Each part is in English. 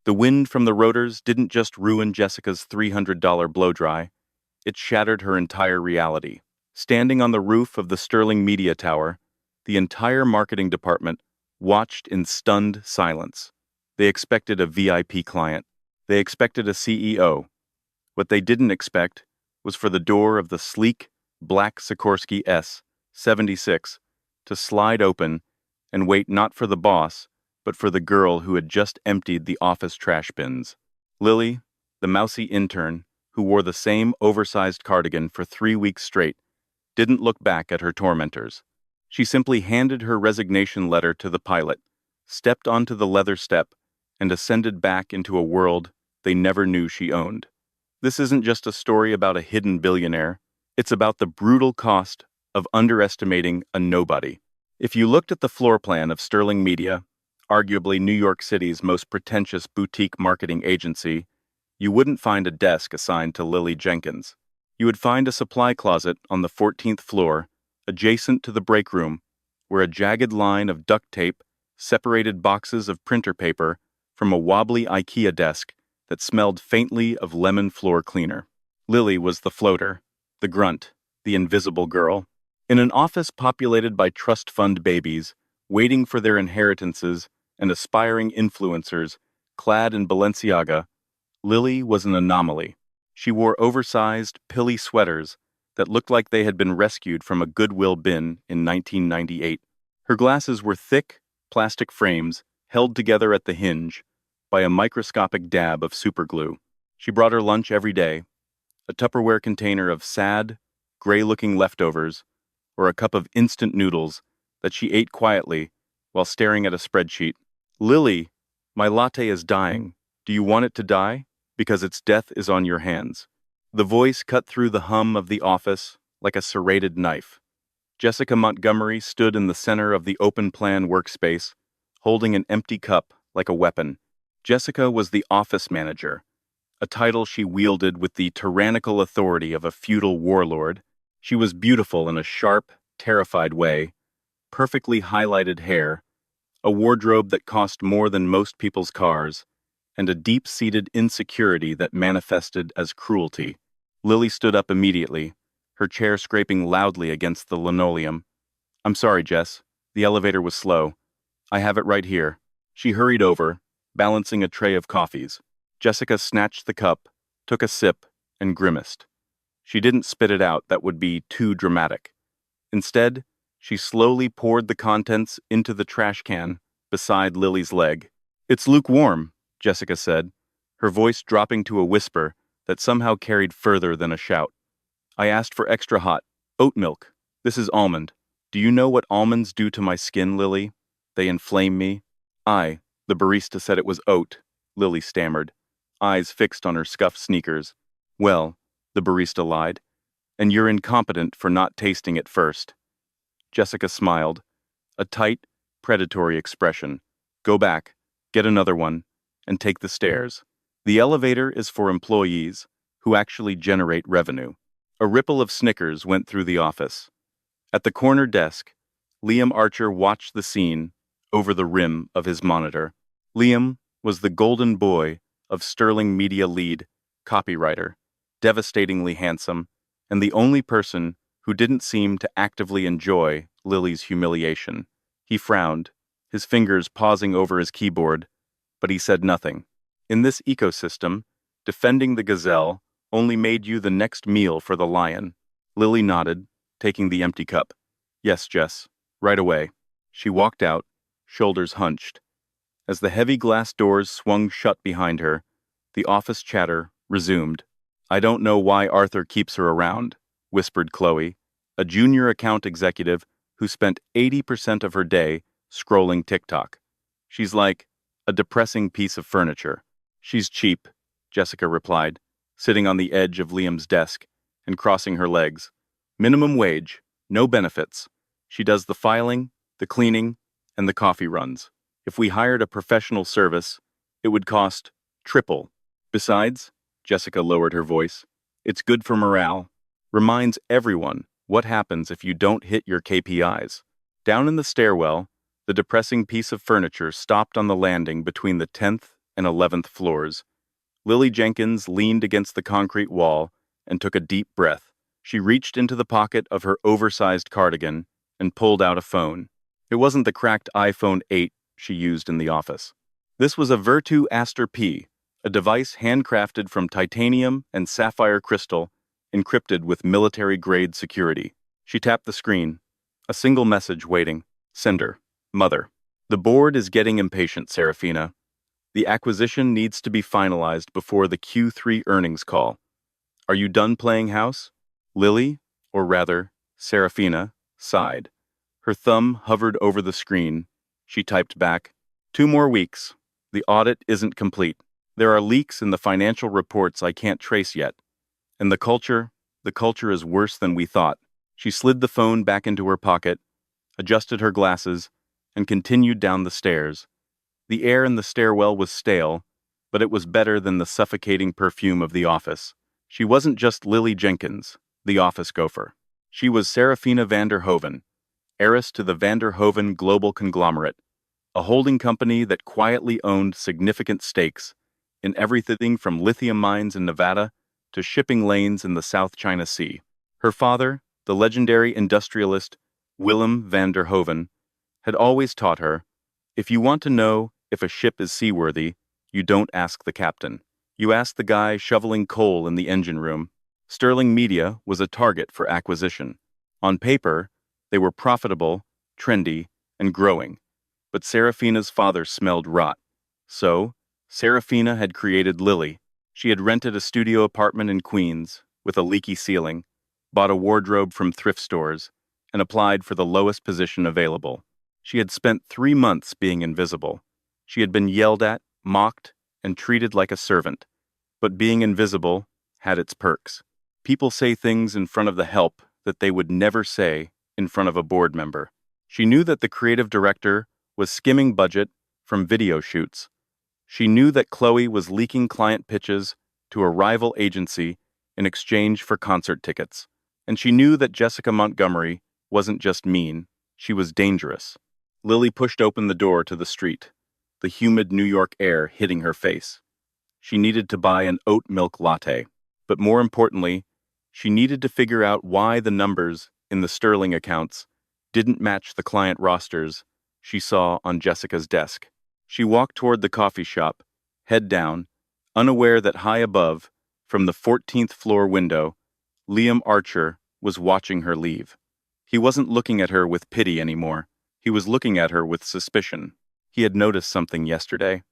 The wind from the rotors didn't just ruin Jessica's $300 blow-dry, it shattered her entire reality. Standing on the roof of the Sterling Media Tower, the entire marketing department watched in stunned silence. They expected a VIP client. They expected a CEO. What they didn't expect was for the door of the sleek, black Sikorsky S-76 to slide open and wait not for the boss, but for the girl who had just emptied the office trash bins. Lily, the mousy intern, who wore the same oversized cardigan for 3 weeks straight, didn't look back at her tormentors. She simply handed her resignation letter to the pilot, stepped onto the leather step, and ascended back into a world they never knew she owned. This isn't just a story about a hidden billionaire. It's about the brutal cost of underestimating a nobody. If you looked at the floor plan of Sterling Media, arguably New York City's most pretentious boutique marketing agency, you wouldn't find a desk assigned to Lily Jenkins. You would find a supply closet on the 14th floor, adjacent to the break room, where a jagged line of duct tape separated boxes of printer paper from a wobbly IKEA desk that smelled faintly of lemon floor cleaner. Lily was the floater, the grunt, the invisible girl. In an office populated by trust fund babies, waiting for their inheritances and aspiring influencers clad in Balenciaga, Lily was an anomaly. She wore oversized, pilly sweaters that looked like they had been rescued from a Goodwill bin in 1998. Her glasses were thick, plastic frames held together at the hinge by a microscopic dab of superglue. She brought her lunch every day, a Tupperware container of sad, gray-looking leftovers, or a cup of instant noodles that she ate quietly while staring at a spreadsheet. "Lily, my latte is dying. Do you want it to die? Because its death is on your hands." The voice cut through the hum of the office like a serrated knife. Jessica Montgomery stood in the center of the open-plan workspace, holding an empty cup like a weapon. Jessica was the office manager, a title she wielded with the tyrannical authority of a feudal warlord. She was beautiful in a sharp, terrified way, perfectly highlighted hair, a wardrobe that cost more than most people's cars, and a deep-seated insecurity that manifested as cruelty. Lily stood up immediately, her chair scraping loudly against the linoleum. "I'm sorry, Jess. The elevator was slow. I have it right here." She hurried over, balancing a tray of coffees. Jessica snatched the cup, took a sip, and grimaced. She didn't spit it out, that would be too dramatic. Instead, she slowly poured the contents into the trash can beside Lily's leg. "It's lukewarm," Jessica said, her voice dropping to a whisper that somehow carried further than a shout. "I asked for extra hot. Oat milk. This is almond. Do you know what almonds do to my skin, Lily? They inflame me." The barista said it was oat," Lily stammered, eyes fixed on her scuffed sneakers. "Well," the barista lied, "and you're incompetent for not tasting it first." Jessica smiled, a tight, predatory expression. "Go back, get another one, and take the stairs. The elevator is for employees who actually generate revenue." A ripple of snickers went through the office. At the corner desk, Liam Archer watched the scene over the rim of his monitor. Liam was the golden boy of Sterling Media lead, copywriter, devastatingly handsome, and the only person who didn't seem to actively enjoy Lily's humiliation. He frowned, his fingers pausing over his keyboard, but he said nothing. In this ecosystem, defending the gazelle only made you the next meal for the lion. Lily nodded, taking the empty cup. "Yes, Jess, right away." She walked out, shoulders hunched. As the heavy glass doors swung shut behind her, the office chatter resumed. "I don't know why Arthur keeps her around," whispered Chloe, a junior account executive who spent 80% of her day scrolling TikTok. "She's like a depressing piece of furniture." "She's cheap," Jessica replied, sitting on the edge of Liam's desk and crossing her legs. "Minimum wage, no benefits. She does the filing, the cleaning, and the coffee runs. If we hired a professional service, it would cost triple. Besides," Jessica lowered her voice, "it's good for morale. Reminds everyone what happens if you don't hit your KPIs." Down in the stairwell, the depressing piece of furniture stopped on the landing between the 10th and 11th floors. Lily Jenkins leaned against the concrete wall and took a deep breath. She reached into the pocket of her oversized cardigan and pulled out a phone. It wasn't the cracked iPhone 8 she used in the office. This was a Virtu Aster P, a device handcrafted from titanium and sapphire crystal, encrypted with military-grade security. She tapped the screen. A single message waiting. Sender. Mother. The board is getting impatient, Serafina. The acquisition needs to be finalized before the Q3 earnings call. Are you done playing house? Lily, or rather, Serafina, sighed. Her thumb hovered over the screen. She typed back, 2 more weeks. The audit isn't complete. There are leaks in the financial reports I can't trace yet. And the culture is worse than we thought. She slid the phone back into her pocket, adjusted her glasses, and continued down the stairs. The air in the stairwell was stale, but it was better than the suffocating perfume of the office. She wasn't just Lily Jenkins, the office gopher. She was Serafina van der Hoven, heiress to the van der Hoven global conglomerate, a holding company that quietly owned significant stakes in everything from lithium mines in Nevada to shipping lanes in the South China Sea. Her father, the legendary industrialist Willem van der Hoven, had always taught her, if you want to know if a ship is seaworthy, you don't ask the captain. You ask the guy shoveling coal in the engine room. Sterling Media was a target for acquisition. On paper, they were profitable, trendy, and growing. But Serafina's father smelled rot. So, Serafina had created Lily. She had rented a studio apartment in Queens with a leaky ceiling, bought a wardrobe from thrift stores, and applied for the lowest position available. She had spent 3 months being invisible. She had been yelled at, mocked, and treated like a servant. But being invisible had its perks. People say things in front of the help that they would never say in front of a board member. She knew that the creative director was skimming budget from video shoots. She knew that Chloe was leaking client pitches to a rival agency in exchange for concert tickets. And she knew that Jessica Montgomery wasn't just mean, she was dangerous. Lily pushed open the door to the street, the humid New York air hitting her face. She needed to buy an oat milk latte, but more importantly, she needed to figure out why the numbers in the Sterling accounts didn't match the client rosters she saw on Jessica's desk. She walked toward the coffee shop, head down, unaware that high above, from the 14th floor window, Liam Archer was watching her leave. He wasn't looking at her with pity anymore. He was looking at her with suspicion. He had noticed something yesterday.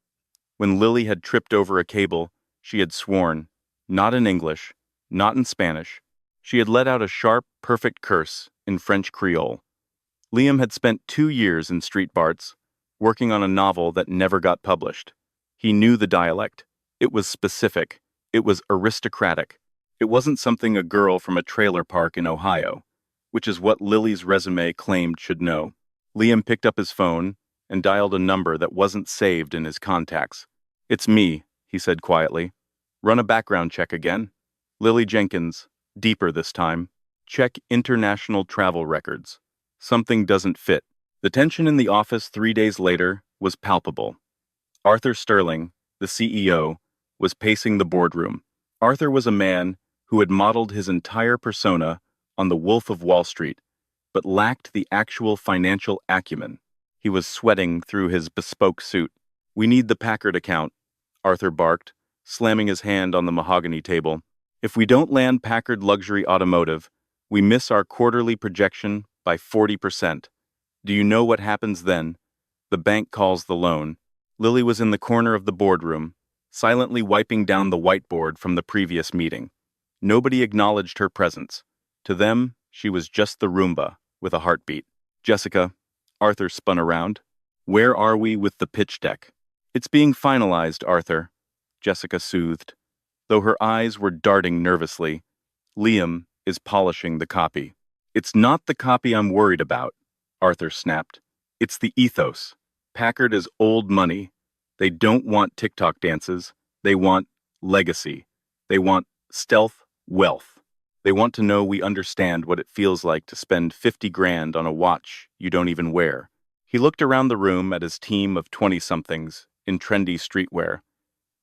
When Lily had tripped over a cable, she had sworn, not in English, not in Spanish. She had let out a sharp, perfect curse in French Creole. Liam had spent 2 years in street barts, working on a novel that never got published. He knew the dialect. It was specific. It was aristocratic. It wasn't something a girl from a trailer park in Ohio, which is what Lily's resume claimed should know. Liam picked up his phone and dialed a number that wasn't saved in his contacts. "It's me," he said quietly. "Run a background check again." Lily Jenkins, deeper this time. "Check international travel records. Something doesn't fit." The tension in the office 3 days later was palpable. Arthur Sterling, the CEO, was pacing the boardroom. Arthur was a man who had modeled his entire persona on the Wolf of Wall Street, but lacked the actual financial acumen. He was sweating through his bespoke suit. "We need the Packard account," Arthur barked, slamming his hand on the mahogany table. "If we don't land Packard Luxury Automotive, we miss our quarterly projection by 40%. Do you know what happens then? The bank calls the loan." Lily was in the corner of the boardroom, silently wiping down the whiteboard from the previous meeting. Nobody acknowledged her presence. To them, she was just the Roomba with a heartbeat. "Jessica," Arthur spun around. "Where are we with the pitch deck?" "It's being finalized, Arthur," Jessica soothed, though her eyes were darting nervously. "Liam is polishing the copy." "It's not the copy I'm worried about," Arthur snapped. "It's the ethos. Packard is old money. They don't want TikTok dances. They want legacy. They want stealth wealth. They want to know we understand what it feels like to spend 50 grand on a watch you don't even wear." He looked around the room at his team of 20-somethings in trendy streetwear.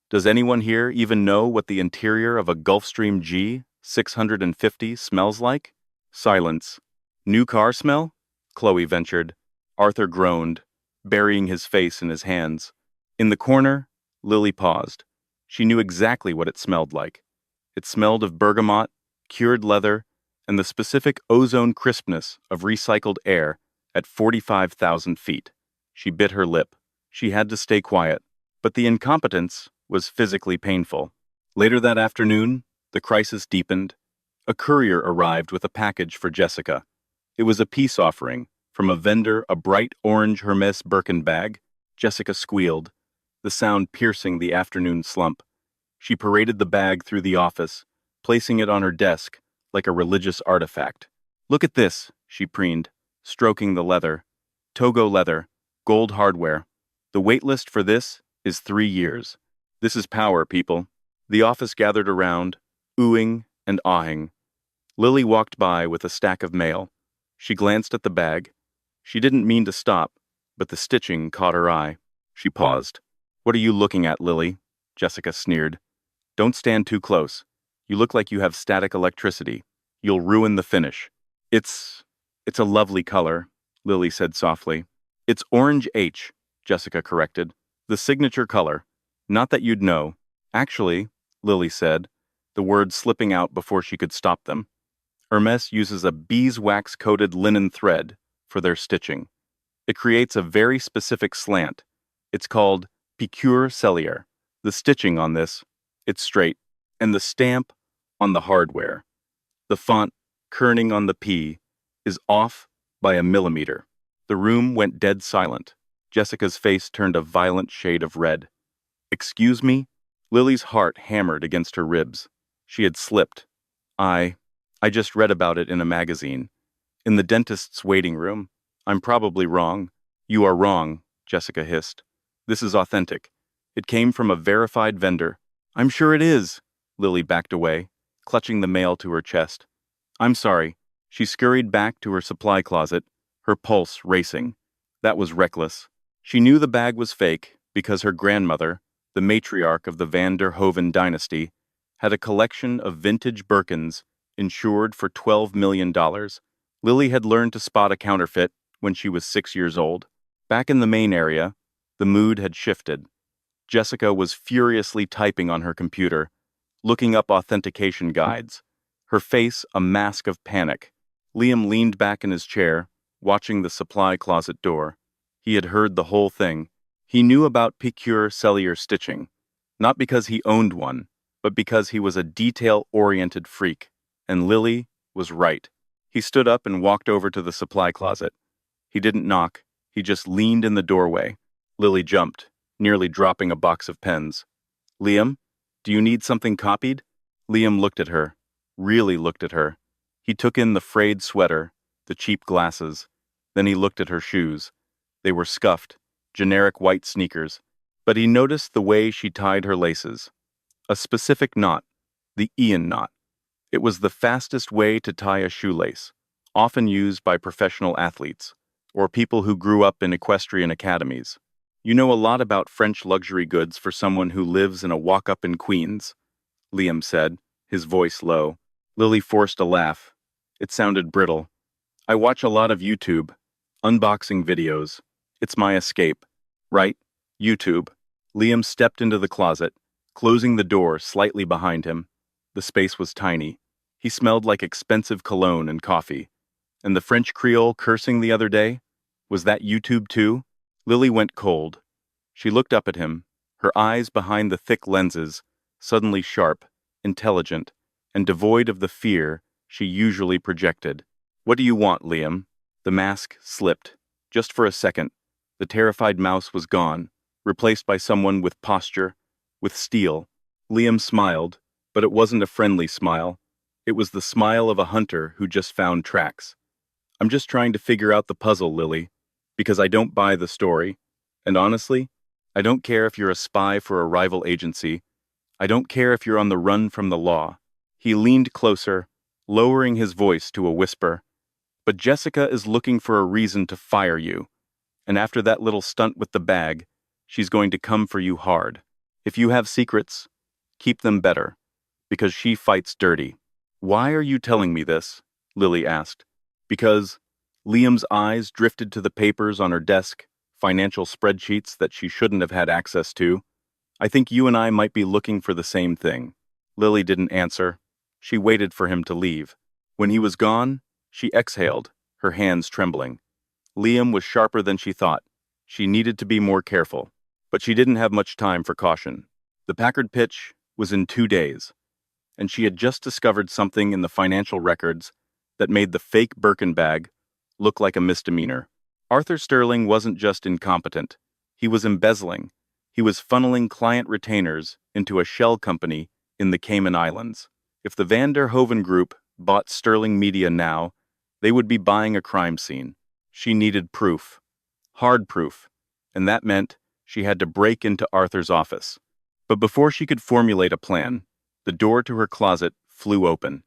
Does anyone here even know what the interior of a Gulfstream G 650 smells like? Silence. New car smell? Chloe ventured. Arthur groaned, burying his face in his hands. In the corner, Lily paused. She knew exactly what it smelled like. It smelled of bergamot, cured leather, and the specific ozone crispness of recycled air at 45,000 feet. She bit her lip. She had to stay quiet, but the incompetence was physically painful. Later that afternoon, the crisis deepened. A courier arrived with a package for Jessica. It was a peace offering, from a vendor, a bright orange Hermes Birkin bag. Jessica squealed, the sound piercing the afternoon slump. She paraded the bag through the office, placing it on her desk like a religious artifact. Look at this, she preened, stroking the leather. Togo leather, gold hardware. The wait list for this is 3 years. This is power, people. The office gathered around, oohing and ahing. Lily walked by with a stack of mail. She glanced at the bag. She didn't mean to stop, but the stitching caught her eye. She paused. What are you looking at, Lily? Jessica sneered. Don't stand too close. You look like you have static electricity. You'll ruin the finish. It's a lovely color, Lily said softly. It's orange H, Jessica corrected. The signature color. Not that you'd know. Actually, Lily said, the words slipping out before she could stop them. Hermes uses a beeswax-coated linen thread for their stitching. It creates a very specific slant. It's called piqûre cellier. The stitching on this, it's straight, and the stamp on the hardware, the font kerning on the P, is off by a millimeter. The room went dead silent. Jessica's face turned a violent shade of red. Excuse me? Lily's heart hammered against her ribs. She had slipped. I just read about it in a magazine. In the dentist's waiting room. I'm probably wrong. You are wrong, Jessica hissed. This is authentic. It came from a verified vendor. I'm sure it is. Lily backed away, clutching the mail to her chest. I'm sorry. She scurried back to her supply closet, her pulse racing. That was reckless. She knew the bag was fake because her grandmother, the matriarch of the Van der Hoeven dynasty, had a collection of vintage Birkins insured for $12 million. Lily had learned to spot a counterfeit when she was 6 years old. Back in the main area, the mood had shifted. Jessica was furiously typing on her computer, looking up authentication guides, her face a mask of panic. Liam leaned back in his chair, watching the supply closet door. He had heard the whole thing. He knew about piqûre cellier stitching, not because he owned one, but because he was a detail-oriented freak. And Lily was right. He stood up and walked over to the supply closet. He didn't knock. He just leaned in the doorway. Lily jumped, nearly dropping a box of pens. Liam, do you need something copied? Liam looked at her, really looked at her. He took in the frayed sweater, the cheap glasses. Then he looked at her shoes. They were scuffed, generic white sneakers. But he noticed the way she tied her laces. A specific knot, the Ian knot. It was the fastest way to tie a shoelace, often used by professional athletes, or people who grew up in equestrian academies. You know a lot about French luxury goods for someone who lives in a walk-up in Queens, Liam said, his voice low. Lily forced a laugh. It sounded brittle. I watch a lot of YouTube, unboxing videos. It's my escape. Right? YouTube. Liam stepped into the closet, closing the door slightly behind him. The space was tiny. He smelled like expensive cologne and coffee. And the French Creole cursing the other day? Was that YouTube too? Lily went cold. She looked up at him, her eyes behind the thick lenses, suddenly sharp, intelligent, and devoid of the fear she usually projected. What do you want, Liam? The mask slipped. Just for a second. The terrified mouse was gone, replaced by someone with posture, with steel. Liam smiled, but it wasn't a friendly smile. It was the smile of a hunter who just found tracks. I'm just trying to figure out the puzzle, Lily, because I don't buy the story. And honestly, I don't care if you're a spy for a rival agency. I don't care if you're on the run from the law. He leaned closer, lowering his voice to a whisper. But Jessica is looking for a reason to fire you. And after that little stunt with the bag, she's going to come for you hard. If you have secrets, keep them better, because she fights dirty. Why are you telling me this? Lily asked. Because Liam's eyes drifted to the papers on her desk, financial spreadsheets that she shouldn't have had access to. I think you and I might be looking for the same thing. Lily didn't answer. She waited for him to leave. When he was gone, she exhaled, her hands trembling. Liam was sharper than she thought. She needed to be more careful. But she didn't have much time for caution. The Packard pitch was in 2 days, and she had just discovered something in the financial records that made the fake Birkin bag look like a misdemeanor. Arthur Sterling wasn't just incompetent. He was embezzling. He was funneling client retainers into a shell company in the Cayman Islands. If the Van der Hoeven Group bought Sterling Media now, they would be buying a crime scene. She needed proof. Hard proof. And that meant she had to break into Arthur's office. But before she could formulate a plan, the door to her closet flew open.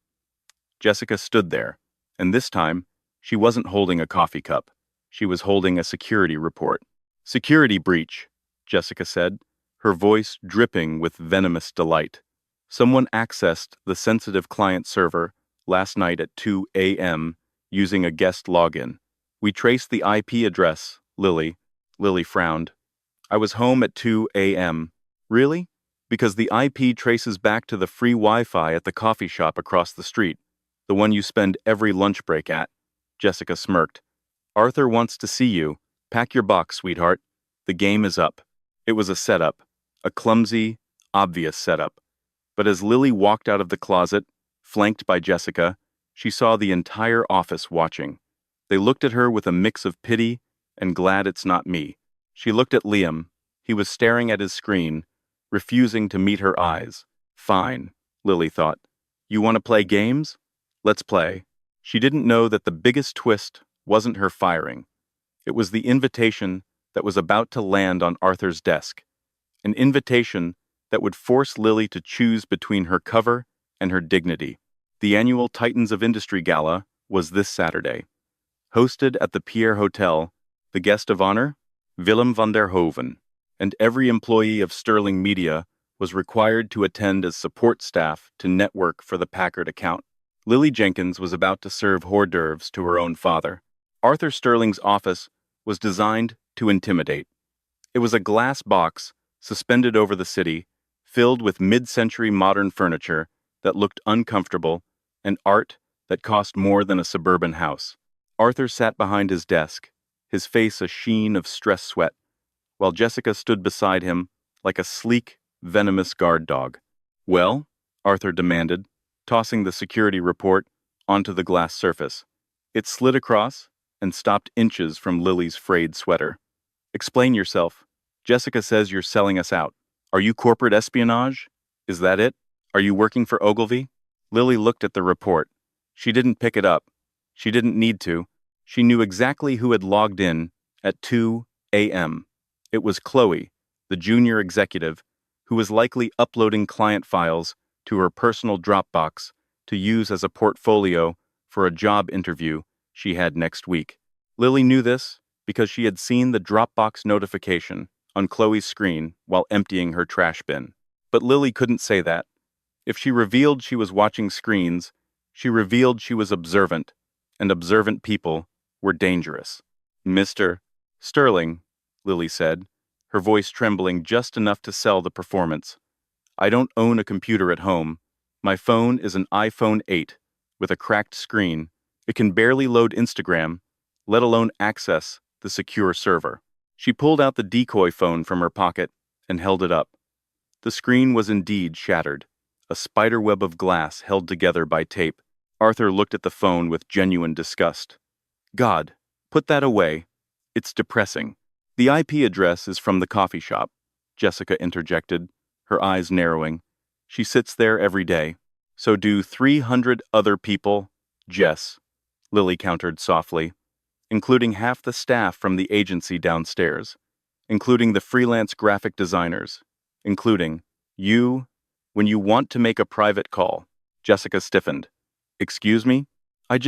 Jessica stood there, and this time, she wasn't holding a coffee cup. She was holding a security report. "Security breach," Jessica said, her voice dripping with venomous delight. "Someone accessed the sensitive client server last night at 2 a.m. using a guest login. We traced the IP address, Lily." Lily frowned. "I was home at 2 a.m. Really? Because the IP traces back to the free Wi-Fi at the coffee shop across the street, the one you spend every lunch break at." Jessica smirked. "Arthur wants to see you. Pack your box, sweetheart. The game is up." It was a setup, a clumsy, obvious setup. But as Lily walked out of the closet, flanked by Jessica, she saw the entire office watching. They looked at her with a mix of pity and glad it's not me. She looked at Liam. He was staring at his screen, refusing to meet her eyes. "Fine," Lily thought. "You want to play games? Let's play." She didn't know that the biggest twist wasn't her firing. It was the invitation that was about to land on Arthur's desk. An invitation that would force Lily to choose between her cover and her dignity. The annual Titans of Industry Gala was this Saturday. Hosted at the Pierre Hotel, the guest of honor, Willem van der Hoeven, and every employee of Sterling Media was required to attend as support staff to network for the Packard account. Lily Jenkins was about to serve hors d'oeuvres to her own father. Arthur Sterling's office was designed to intimidate. It was a glass box suspended over the city, filled with mid-century modern furniture that looked uncomfortable and art that cost more than a suburban house. Arthur sat behind his desk, his face a sheen of stress sweat, while Jessica stood beside him like a sleek, venomous guard dog. "Well?" Arthur demanded, tossing the security report onto the glass surface. It slid across and stopped inches from Lily's frayed sweater. "Explain yourself. Jessica says you're selling us out. Are you corporate espionage? Is that it? Are you working for Ogilvy?" Lily looked at the report. She didn't pick it up. She didn't need to. She knew exactly who had logged in at 2 a.m. It was Chloe, the junior executive, who was likely uploading client files to her personal Dropbox to use as a portfolio for a job interview she had next week. Lily knew this because she had seen the Dropbox notification on Chloe's screen while emptying her trash bin. But Lily couldn't say that. If she revealed she was watching screens, she revealed she was observant, and observant people were dangerous. "Mr. Sterling," Lily said, her voice trembling just enough to sell the performance. "I don't own a computer at home. My phone is an iPhone 8 with a cracked screen. It can barely load Instagram, let alone access the secure server." She pulled out the decoy phone from her pocket and held it up. The screen was indeed shattered, a spiderweb of glass held together by tape. Arthur looked at the phone with genuine disgust. "God, put that away. It's depressing." "The IP address is from the coffee shop," Jessica interjected, her eyes narrowing. "She sits there every day. So do 300 other people, Jess," Lily countered softly, "including half the staff from the agency downstairs, including the freelance graphic designers, including you when you want to make a private call." Jessica stiffened. "Excuse me? I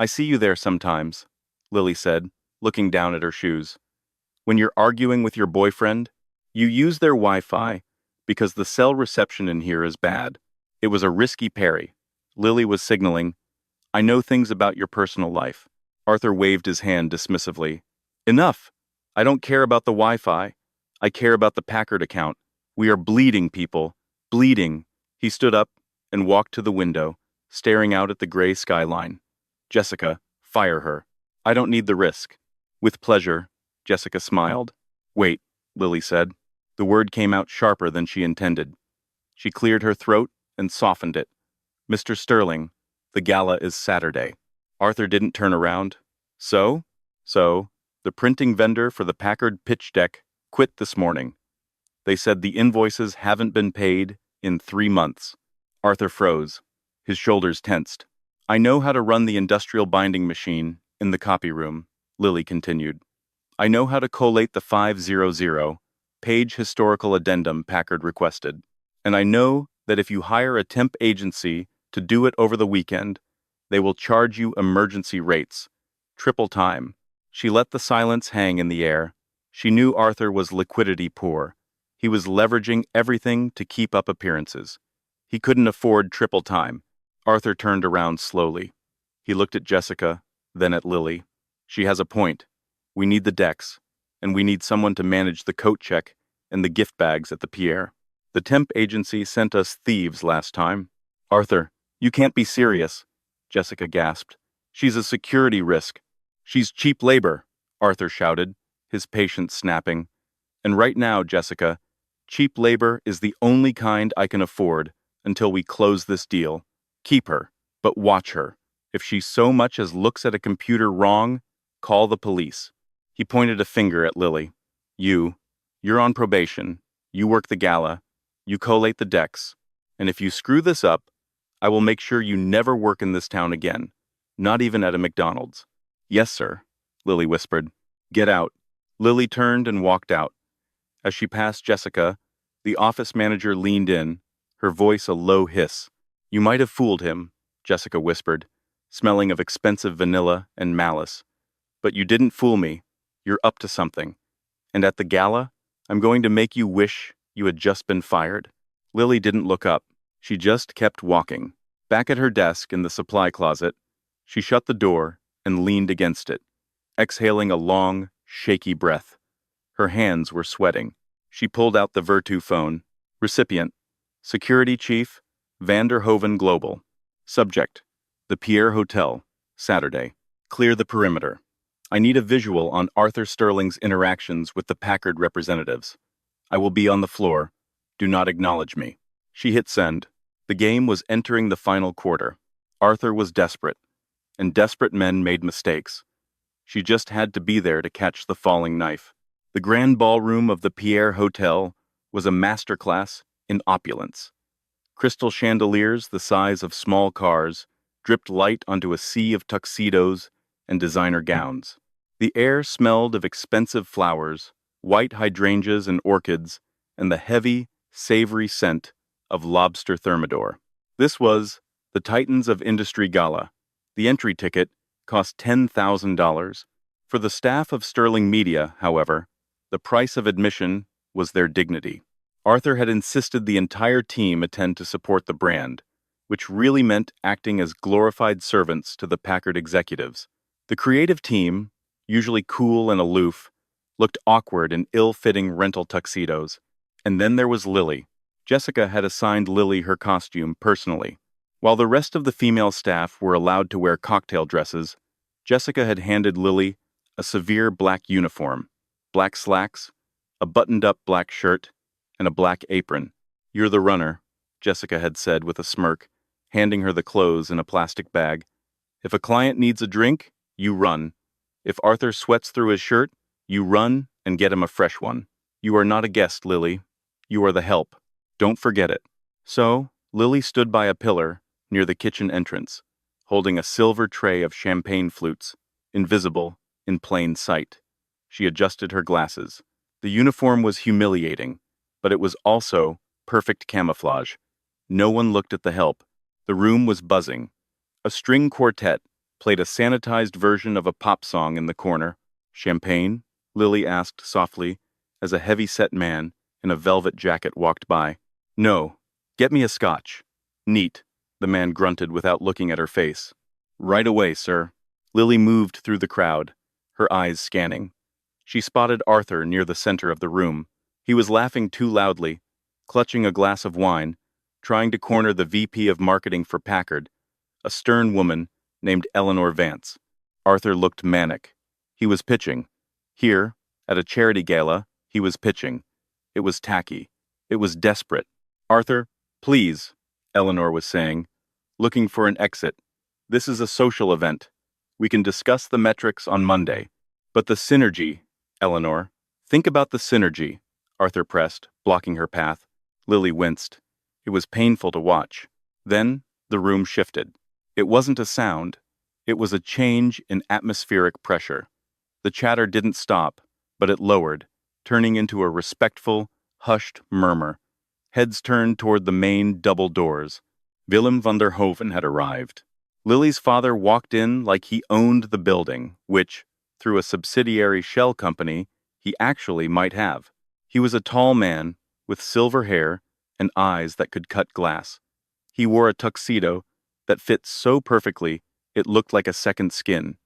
see you there sometimes," Lily said, looking down at her shoes. "When you're arguing with your boyfriend, you use their Wi-Fi Because the cell reception in here is bad. It was a risky parry. Lily was signaling, I know things about your personal life. Arthur waved his hand dismissively. Enough! I don't care about the Wi-Fi. I care about the Packard account. We are bleeding, people. Bleeding. He stood up and walked to the window, staring out at the gray skyline. Jessica, fire her. I don't need the risk. With pleasure, Jessica smiled. Wait, Lily said. The word came out sharper than she intended. She cleared her throat and softened it. Mr. Sterling, the gala is Saturday. Arthur didn't turn around. So? The printing vendor for the Packard pitch deck quit this morning. They said the invoices haven't been paid in 3 months. Arthur froze. His shoulders tensed. I know how to run the industrial binding machine in the copy room, Lily continued. I know how to collate the 500-page historical addendum Packard requested. And I know that if you hire a temp agency to do it over the weekend, they will charge you emergency rates. Triple time. She let the silence hang in the air. She knew Arthur was liquidity poor. He was leveraging everything to keep up appearances. He couldn't afford triple time. Arthur turned around slowly. He looked at Jessica, then at Lily. She has a point. We need the decks, and we need someone to manage the coat check and the gift bags at the Pierre. The temp agency sent us thieves last time. Arthur, you can't be serious, Jessica gasped. She's a security risk. She's cheap labor, Arthur shouted, his patience snapping. And right now, Jessica, cheap labor is the only kind I can afford until we close this deal. Keep her, but watch her. If she so much as looks at a computer wrong, call the police. He pointed a finger at Lily. You're on probation. You work the gala. You collate the decks. And if you screw this up, I will make sure you never work in this town again, not even at a McDonald's. Yes, sir, Lily whispered. Get out. Lily turned and walked out. As she passed Jessica, the office manager leaned in, her voice a low hiss. You might have fooled him, Jessica whispered, smelling of expensive vanilla and malice. But you didn't fool me. You're up to something. And at the gala, I'm going to make you wish you had just been fired. Lily didn't look up. She just kept walking. Back at her desk in the supply closet, she shut the door and leaned against it, exhaling a long, shaky breath. Her hands were sweating. She pulled out the Virtu phone. Recipient, Security Chief, Vanderhoven Global. Subject, the Pierre Hotel, Saturday. Clear the perimeter. I need a visual on Arthur Sterling's interactions with the Packard representatives. I will be on the floor. Do not acknowledge me. She hit send. The game was entering the final quarter. Arthur was desperate, and desperate men made mistakes. She just had to be there to catch the falling knife. The grand ballroom of the Pierre Hotel was a masterclass in opulence. Crystal chandeliers the size of small cars dripped light onto a sea of tuxedos and designer gowns. The air smelled of expensive flowers, white hydrangeas and orchids, and the heavy, savory scent of lobster thermidor. This was the Titans of Industry Gala. The entry ticket cost $10,000. For the staff of Sterling Media, however, the price of admission was their dignity. Arthur had insisted the entire team attend to support the brand, which really meant acting as glorified servants to the Packard executives. The creative team, usually cool and aloof, looked awkward in ill-fitting rental tuxedos. And then there was Lily. Jessica had assigned Lily her costume personally. While the rest of the female staff were allowed to wear cocktail dresses, Jessica had handed Lily a severe black uniform, black slacks, a buttoned-up black shirt, and a black apron. You're the runner, Jessica had said with a smirk, handing her the clothes in a plastic bag. If a client needs a drink, you run. If Arthur sweats through his shirt, you run and get him a fresh one. You are not a guest, Lily. You are the help. Don't forget it. So, Lily stood by a pillar near the kitchen entrance, holding a silver tray of champagne flutes, invisible in plain sight. She adjusted her glasses. The uniform was humiliating, but it was also perfect camouflage. No one looked at the help. The room was buzzing. A string quartet played a sanitized version of a pop song in the corner. Champagne? Lily asked softly, as a heavy-set man in a velvet jacket walked by. "No, get me a scotch." "Neat," the man grunted without looking at her face. "Right away, sir." Lily moved through the crowd, her eyes scanning. She spotted Arthur near the center of the room. He was laughing too loudly, clutching a glass of wine, trying to corner the VP of marketing for Packard, a stern woman named Eleanor Vance. Arthur looked manic. He was pitching. Here, at a charity gala, he was pitching. It was tacky. It was desperate. "Arthur, please," Eleanor was saying, looking for an exit. "This is a social event. We can discuss the metrics on Monday." "But the synergy, Eleanor. Think about the synergy," Arthur pressed, blocking her path. Lily winced. It was painful to watch. Then the room shifted. It wasn't a sound. It was a change in atmospheric pressure. The chatter didn't stop, but it lowered, turning into a respectful, hushed murmur. Heads turned toward the main double doors. Willem van der Hoven had arrived. Lily's father walked in like he owned the building, which, through a subsidiary shell company, he actually might have. He was a tall man, with silver hair and eyes that could cut glass. He wore a tuxedo that fit so perfectly it looked like a second skin.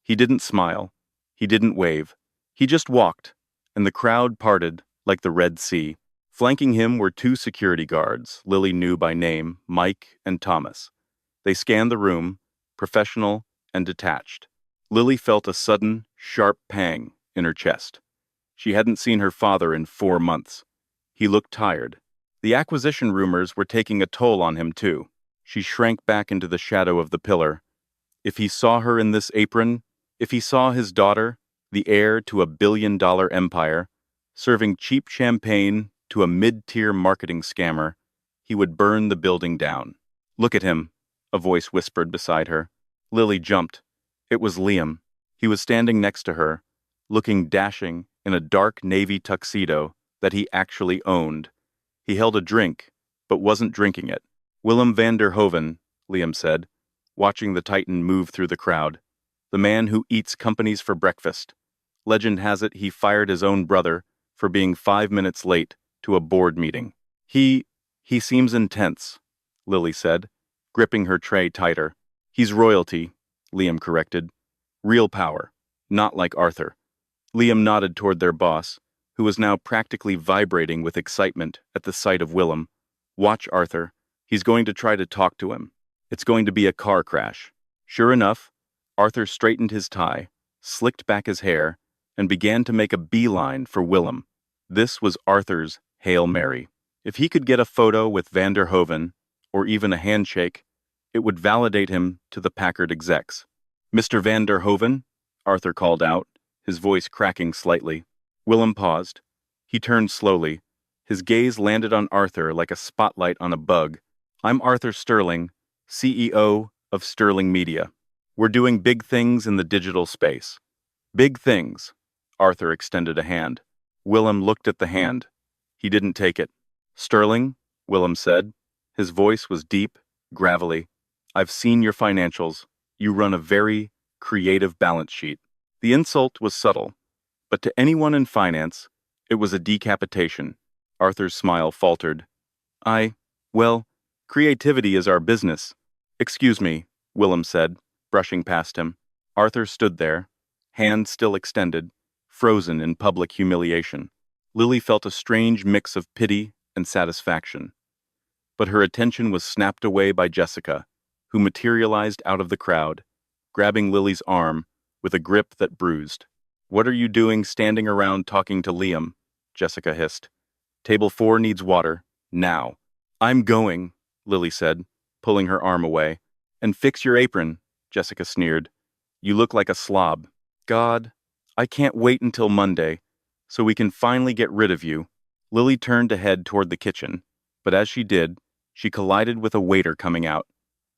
He didn't smile. He didn't wave. He just walked, and the crowd parted like the Red Sea. Flanking him were two security guards Lily knew by name, Mike and Thomas. They scanned the room, professional and detached. Lily felt a sudden, sharp pang in her chest. She hadn't seen her father in 4 months. He looked tired. The acquisition rumors were taking a toll on him, too. She shrank back into the shadow of the pillar. If he saw her in this apron, if he saw his daughter, the heir to a billion-dollar empire, serving cheap champagne to a mid-tier marketing scammer, he would burn the building down. "Look at him," a voice whispered beside her. Lily jumped. It was Liam. He was standing next to her, looking dashing in a dark navy tuxedo that he actually owned. He held a drink, but wasn't drinking it. "Willem van der Hoven," Liam said, watching the Titan move through the crowd. "The man who eats companies for breakfast. Legend has it he fired his own brother for being 5 minutes late to a board meeting." He seems intense," Lily said, gripping her tray tighter. "He's royalty," Liam corrected. "Real power, not like Arthur." Liam nodded toward their boss, who was now practically vibrating with excitement at the sight of Willem. "Watch Arthur. He's going to try to talk to him. It's going to be a car crash." Sure enough, Arthur straightened his tie, slicked back his hair, and began to make a beeline for Willem. This was Arthur's Hail Mary. If he could get a photo with van der Hoven, or even a handshake, it would validate him to the Packard execs. "Mr. van der Hoven?" Arthur called out, his voice cracking slightly. Willem paused. He turned slowly. His gaze landed on Arthur like a spotlight on a bug. "I'm Arthur Sterling, CEO of Sterling Media. We're doing big things in the digital space." "Big things." Arthur extended a hand. Willem looked at the hand. He didn't take it. "Sterling," Willem said. His voice was deep, gravelly. "I've seen your financials. You run a very creative balance sheet." The insult was subtle, but to anyone in finance, it was a decapitation. Arthur's smile faltered. Well, creativity is our business." "Excuse me," Willem said, brushing past him. Arthur stood there, hand still extended, frozen in public humiliation. Lily felt a strange mix of pity and satisfaction. But her attention was snapped away by Jessica, who materialized out of the crowd, grabbing Lily's arm with a grip that bruised. "What are you doing standing around talking to Liam?" Jessica hissed. "Table 4 needs water, now." "I'm going," Lily said, pulling her arm away. "And fix your apron," Jessica sneered. "You look like a slob." "God, I can't wait until Monday, so we can finally get rid of you." Lily turned to head toward the kitchen, but as she did, she collided with a waiter coming out.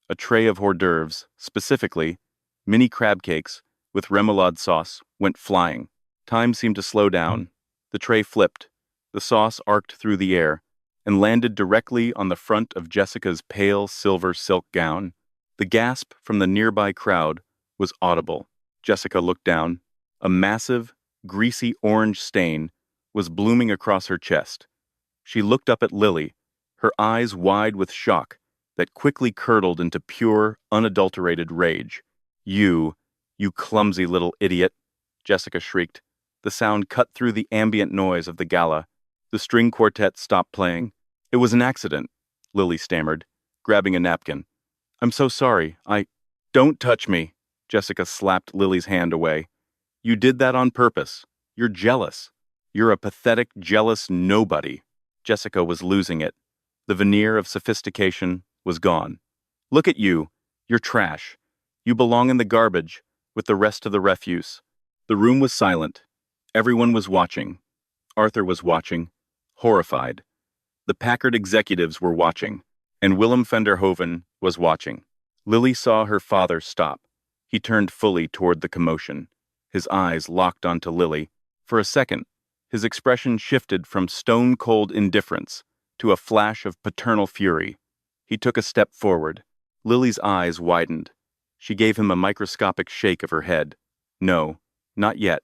A tray of hors d'oeuvres, specifically, mini crab cakes with remoulade sauce, went flying. Time seemed to slow down. The tray flipped. The sauce arced through the air and landed directly on the front of Jessica's pale silver silk gown. The gasp from the nearby crowd was audible. Jessica looked down. A massive, greasy orange stain was blooming across her chest. She looked up at Lily, her eyes wide with shock that quickly curdled into pure, unadulterated rage. You, you clumsy little idiot, Jessica shrieked. The sound cut through the ambient noise of the gala. The string quartet stopped playing. It was an accident, Lily stammered, grabbing a napkin. I'm so sorry. Don't touch me. Jessica slapped Lily's hand away. You did that on purpose. You're jealous. You're a pathetic, jealous nobody. Jessica was losing it. The veneer of sophistication was gone. Look at you. You're trash. You belong in the garbage with the rest of the refuse. The room was silent. Everyone was watching. Arthur was watching, horrified. The Packard executives were watching, and Willem Venderhoven was watching. Lily saw her father stop. He turned fully toward the commotion. His eyes locked onto Lily. For a second, his expression shifted from stone-cold indifference to a flash of paternal fury. He took a step forward. Lily's eyes widened. She gave him a microscopic shake of her head. No, not yet.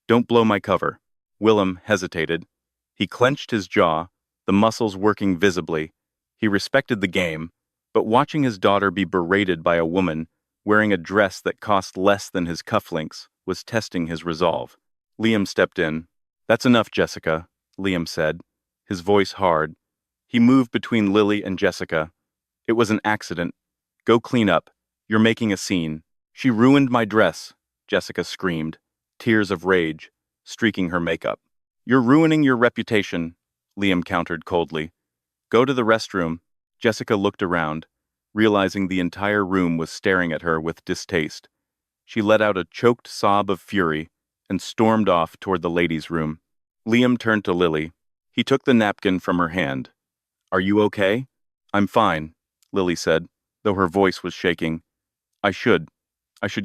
Don't blow my cover. Willem hesitated. He clenched his jaw, the muscles working visibly. He respected the game, but watching his daughter be berated by a woman wearing a dress that cost less than his cufflinks was testing his resolve. Liam stepped in. That's enough, Jessica, Liam said, his voice hard. He moved between Lily and Jessica. It was an accident. Go clean up. You're making a scene. She ruined my dress, Jessica screamed, tears of rage streaking her makeup. You're ruining your reputation, Liam countered coldly. Go to the restroom. Jessica looked around, realizing the entire room was staring at her with distaste. She let out a choked sob of fury and stormed off toward the ladies' room. Liam turned to Lily. He took the napkin from her hand. Are you okay? I'm fine, Lily said, though her voice was shaking. I should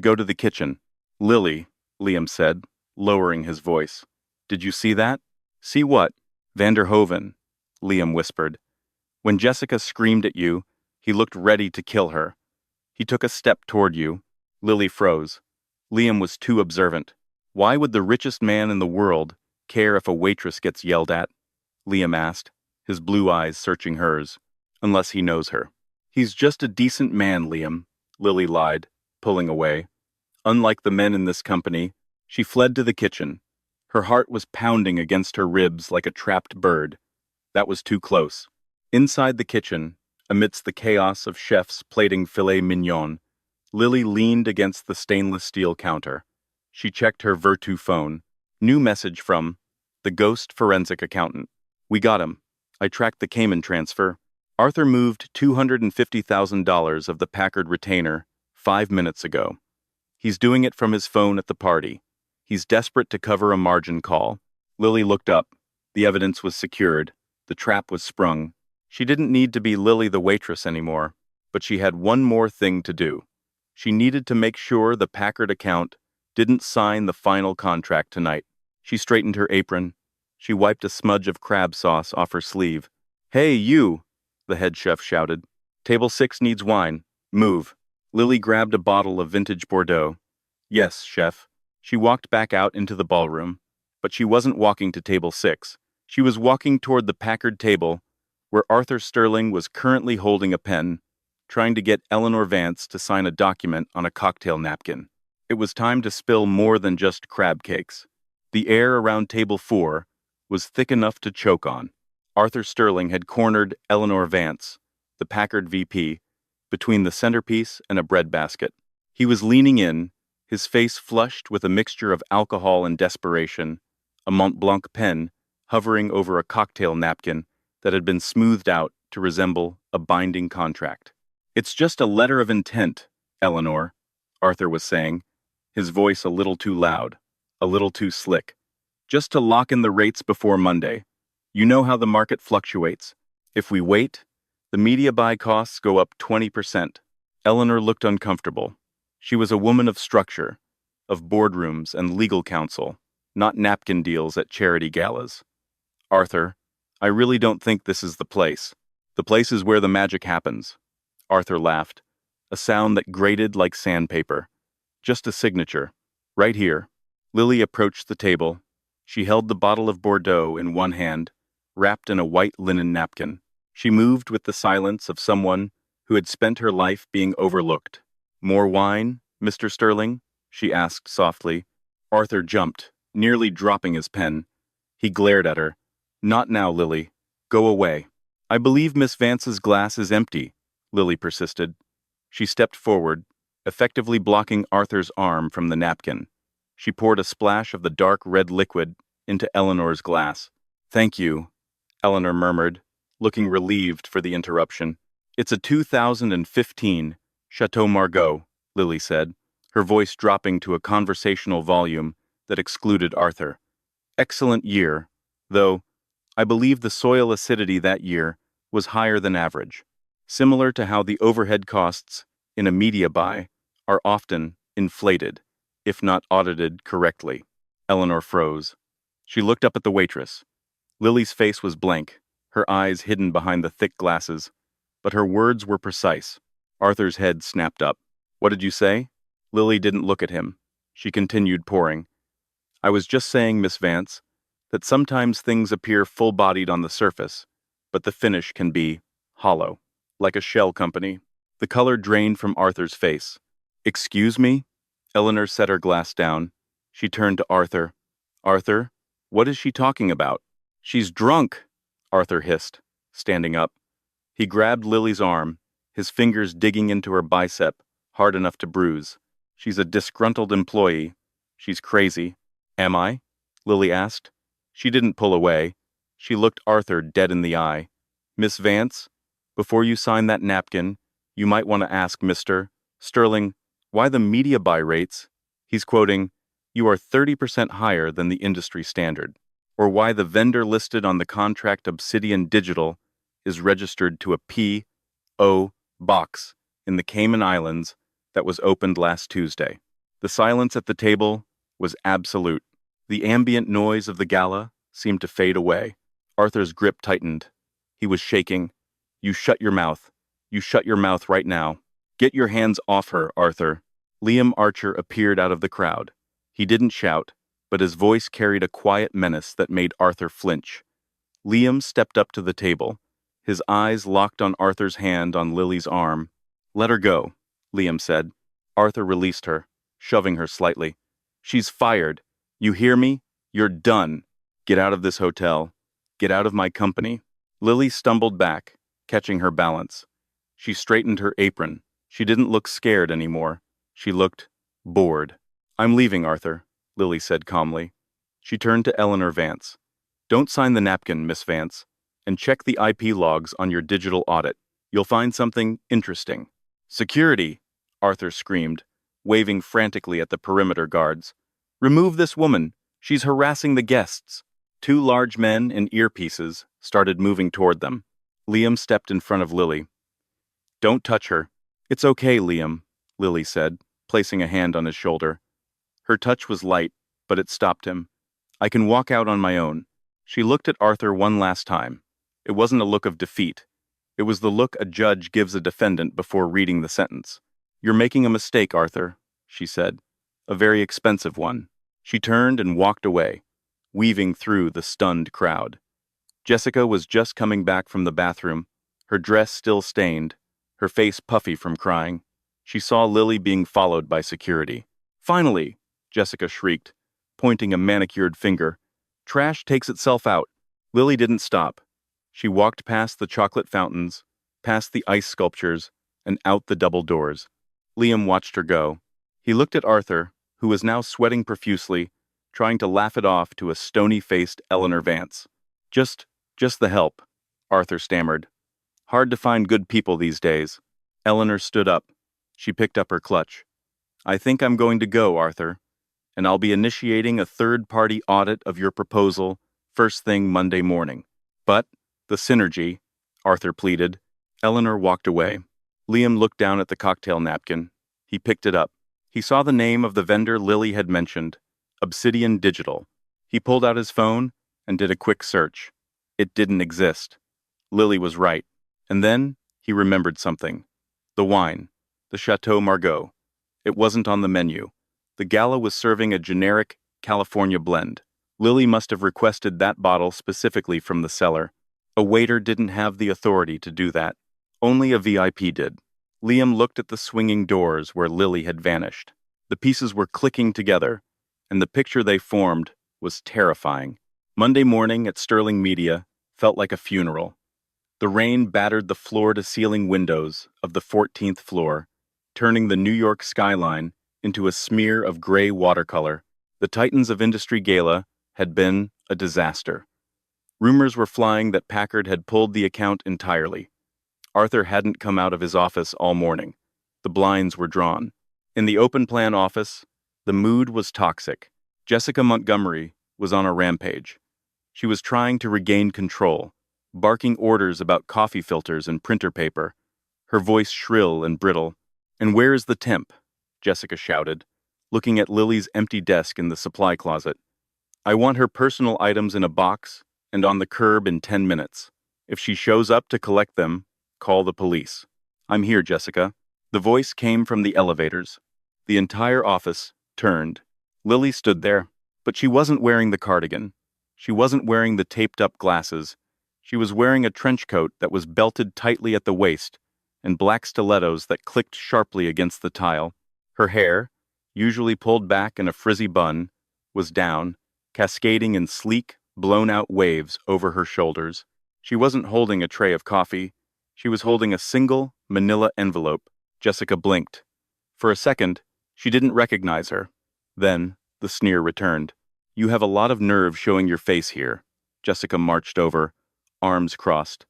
go to the kitchen. Lily, Liam said, lowering his voice. Did you see that? See what? Vanderhoven, Liam whispered. When Jessica screamed at you, he looked ready to kill her. He took a step toward you. Lily froze. Liam was too observant. Why would the richest man in the world care if a waitress gets yelled at? Liam asked, his blue eyes searching hers. Unless he knows her. He's just a decent man, Liam, Lily lied, pulling away. Unlike the men in this company, she fled to the kitchen. Her heart was pounding against her ribs like a trapped bird. That was too close. Inside the kitchen, amidst the chaos of chefs plating filet mignon, Lily leaned against the stainless steel counter. She checked her Virtu phone. New message from the ghost forensic accountant. We got him. I tracked the Cayman transfer. Arthur moved $250,000 of the Packard retainer 5 minutes ago. He's doing it from his phone at the party. He's desperate to cover a margin call. Lily looked up. The evidence was secured. The trap was sprung. She didn't need to be Lily the waitress anymore, but she had one more thing to do. She needed to make sure the Packard account didn't sign the final contract tonight. She straightened her apron. She wiped a smudge of crab sauce off her sleeve. Hey, you, the head chef shouted. Table 6 needs wine. Move. Lily grabbed a bottle of vintage Bordeaux. Yes, chef. She walked back out into the ballroom, but she wasn't walking to table 6. She was walking toward the Packard table, where Arthur Sterling was currently holding a pen, trying to get Eleanor Vance to sign a document on a cocktail napkin. It was time to spill more than just crab cakes. The air around table 4 was thick enough to choke on. Arthur Sterling had cornered Eleanor Vance, the Packard VP, between the centerpiece and a breadbasket. He was leaning in, his face flushed with a mixture of alcohol and desperation, a Mont Blanc pen hovering over a cocktail napkin that had been smoothed out to resemble a binding contract. It's just a letter of intent, Eleanor, Arthur was saying, his voice a little too loud, a little too slick. Just to lock in the rates before Monday. You know how the market fluctuates. If we wait, the media buy costs go up 20%. Eleanor looked uncomfortable. She was a woman of structure, of boardrooms and legal counsel, not napkin deals at charity galas. Arthur, I really don't think this is the place. The place is where the magic happens. Arthur laughed, a sound that grated like sandpaper. Just a signature. Right here. Lily approached the table. She held the bottle of Bordeaux in one hand, wrapped in a white linen napkin. She moved with the silence of someone who had spent her life being overlooked. "More wine, Mr. Sterling?" she asked softly. Arthur jumped, nearly dropping his pen. He glared at her. "Not now, Lily. Go away." "I believe Miss Vance's glass is empty," Lily persisted. She stepped forward, effectively blocking Arthur's arm from the napkin. She poured a splash of the dark red liquid into Eleanor's glass. "Thank you," Eleanor murmured, looking relieved for the interruption. "It's a 2015 Chateau Margaux," Lily said, her voice dropping to a conversational volume that excluded Arthur. "Excellent year, though I believe the soil acidity that year was higher than average, similar to how the overhead costs in a media buy are often inflated, if not audited correctly." Eleanor froze. She looked up at the waitress. Lily's face was blank, her eyes hidden behind the thick glasses, but her words were precise. Arthur's head snapped up. "What did you say?" Lily didn't look at him. She continued pouring. "I was just saying, Miss Vance, that sometimes things appear full-bodied on the surface, but the finish can be hollow, like a shell company." The color drained from Arthur's face. "Excuse me?" Eleanor set her glass down. She turned to Arthur. "Arthur, what is she talking about?" "She's drunk," Arthur hissed, standing up. He grabbed Lily's arm, his fingers digging into her bicep, hard enough to bruise. "She's a disgruntled employee. She's crazy." "Am I?" Lily asked. She didn't pull away. She looked Arthur dead in the eye. "Miss Vance, before you sign that napkin, you might want to ask Mr. Sterling why the media buy rates," he's quoting, "you are 30% higher than the industry standard, or why the vendor listed on the contract Obsidian Digital is registered to a P.O. box in the Cayman Islands that was opened last Tuesday." The silence at the table was absolute. The ambient noise of the gala seemed to fade away. Arthur's grip tightened. He was shaking. "You shut your mouth. You shut your mouth right now. Get your hands off her, Arthur." Liam Archer appeared out of the crowd. He didn't shout, but his voice carried a quiet menace that made Arthur flinch. Liam stepped up to the table, his eyes locked on Arthur's hand on Lily's arm. "Let her go," Liam said. Arthur released her, shoving her slightly. "She's fired. You hear me? You're done. Get out of this hotel. Get out of my company." Lily stumbled back, catching her balance. She straightened her apron. She didn't look scared anymore. She looked bored. "I'm leaving, Arthur," Lily said calmly. She turned to Eleanor Vance. "Don't sign the napkin, Miss Vance, and check the IP logs on your digital audit. You'll find something interesting." "Security!" Arthur screamed, waving frantically at the perimeter guards. "Remove this woman. She's harassing the guests." Two large men in earpieces started moving toward them. Liam stepped in front of Lily. "Don't touch her." "It's okay, Liam," Lily said, placing a hand on his shoulder. Her touch was light, but it stopped him. "I can walk out on my own." She looked at Arthur one last time. It wasn't a look of defeat. It was the look a judge gives a defendant before reading the sentence. "You're making a mistake, Arthur," she said. "A very expensive one." She turned and walked away, weaving through the stunned crowd. Jessica was just coming back from the bathroom, her dress still stained, her face puffy from crying. She saw Lily being followed by security. "Finally!" Jessica shrieked, pointing a manicured finger. "Trash takes itself out." Lily didn't stop. She walked past the chocolate fountains, past the ice sculptures, and out the double doors. Liam watched her go. He looked at Arthur, who was now sweating profusely, trying to laugh it off to a stony-faced Eleanor Vance. Just the help," Arthur stammered. "Hard to find good people these days." Eleanor stood up. She picked up her clutch. "I think I'm going to go, Arthur, and I'll be initiating a third-party audit of your proposal first thing Monday morning." "But the synergy," Arthur pleaded. Eleanor walked away. Liam looked down at the cocktail napkin. He picked it up. He saw the name of the vendor Lily had mentioned, Obsidian Digital. He pulled out his phone and did a quick search. It didn't exist. Lily was right. And then he remembered something. The wine. The Chateau Margaux. It wasn't on the menu. The gala was serving a generic California blend. Lily must have requested that bottle specifically from the cellar. A waiter didn't have the authority to do that. Only a VIP did. Liam looked at the swinging doors where Lily had vanished. The pieces were clicking together, and the picture they formed was terrifying. Monday morning at Sterling Media felt like a funeral. The rain battered the floor-to-ceiling windows of the 14th floor, turning the New York skyline into a smear of gray watercolor. The Titans of Industry Gala had been a disaster. Rumors were flying that Packard had pulled the account entirely. Arthur hadn't come out of his office all morning. The blinds were drawn. In the open-plan office, the mood was toxic. Jessica Montgomery was on a rampage. She was trying to regain control, barking orders about coffee filters and printer paper, her voice shrill and brittle. "And where is the temp?" Jessica shouted, looking at Lily's empty desk in the supply closet. "I want her personal items in a box and on the curb in 10 minutes. If she shows up to collect them, call the police." "I'm here, Jessica." The voice came from the elevators. The entire office turned. Lily stood there, but she wasn't wearing the cardigan. She wasn't wearing the taped-up glasses. She was wearing a trench coat that was belted tightly at the waist and black stilettos that clicked sharply against the tile. Her hair, usually pulled back in a frizzy bun, was down, cascading in sleek, blown-out waves over her shoulders. She wasn't holding a tray of coffee. She was holding a single, manila envelope. Jessica blinked. For a second, she didn't recognize her. Then, the sneer returned. "You have a lot of nerve showing your face here." Jessica marched over, arms crossed.